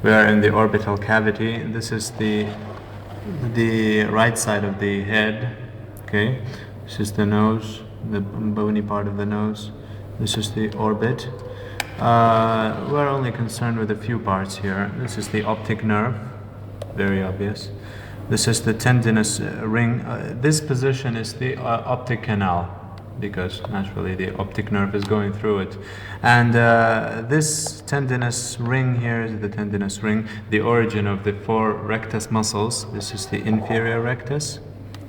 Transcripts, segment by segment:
We are in the orbital cavity. This is the right side of the head. Okay, this is the nose, the bony part of the nose. This is the orbit. We're only concerned with a few parts here. This is the optic nerve, very obvious. This is the tendinous ring. This position is the optic canal, because naturally the optic nerve is going through it. And this tendinous ring here is the tendinous ring, the origin of the 4 rectus muscles. This is the inferior rectus,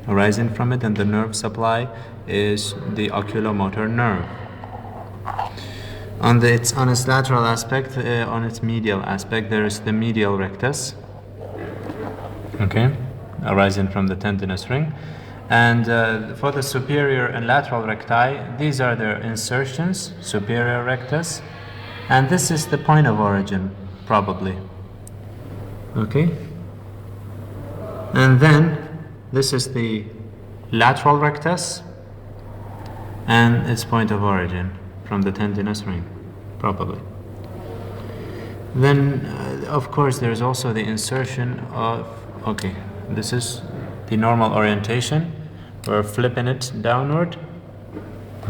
arising from it, and the nerve supply is the oculomotor nerve. On its lateral aspect, on its medial aspect, there is the medial rectus, okay, arising from the tendinous ring. And for the superior and lateral recti, these are their insertions, superior rectus, and this is the point of origin, probably. Okay? And then this is the lateral rectus and its point of origin from the tendinous ring, probably. Then, of course, there's also the insertion of, okay, this is the normal orientation. We're flipping it downward.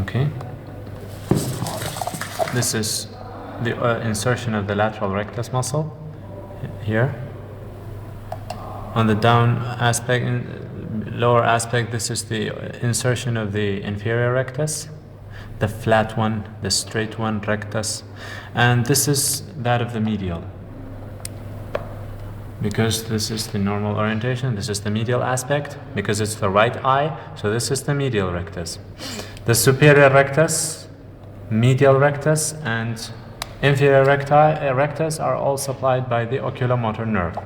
Okay. This is the insertion of the lateral rectus muscle here. On the down aspect, lower aspect, this is the insertion of the inferior rectus, the flat one, the straight one, rectus, and this is that of the medial. Because this is the normal orientation, this is the medial aspect, because it's the right eye, so this is the medial rectus. The superior rectus, medial rectus, and inferior rectus are all supplied by the oculomotor nerve.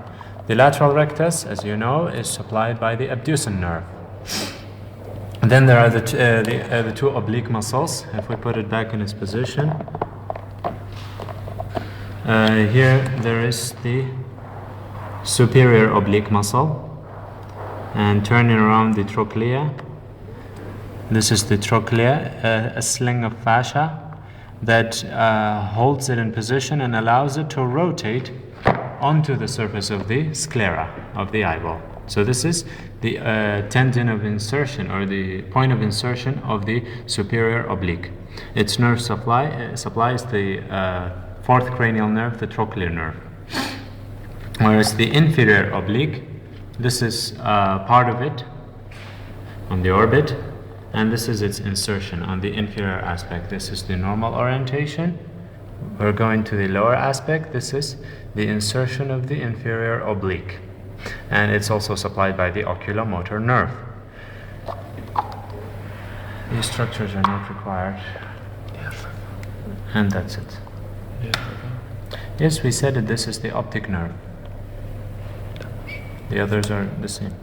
The lateral rectus, as you know, is supplied by the abducens nerve. And then there are the 2 oblique muscles. If we put it back in its position, here there is the superior oblique muscle, and turning around the trochlea. This is the trochlea, a sling of fascia that holds it in position and allows it to rotate onto the surface of the sclera of the eyeball. So this is the tendon of insertion, or the point of insertion of the superior oblique. Its nerve supplies the 4th cranial nerve, the trochlear nerve. Whereas the inferior oblique, this is part of it on the orbit, and this is its insertion on the inferior aspect. This is the normal orientation. We're going to the lower aspect. This is the insertion of the inferior oblique, and it's also supplied by the oculomotor nerve. These structures are not required, and that's it. Yes, we said that this is the optic nerve. The others are the same.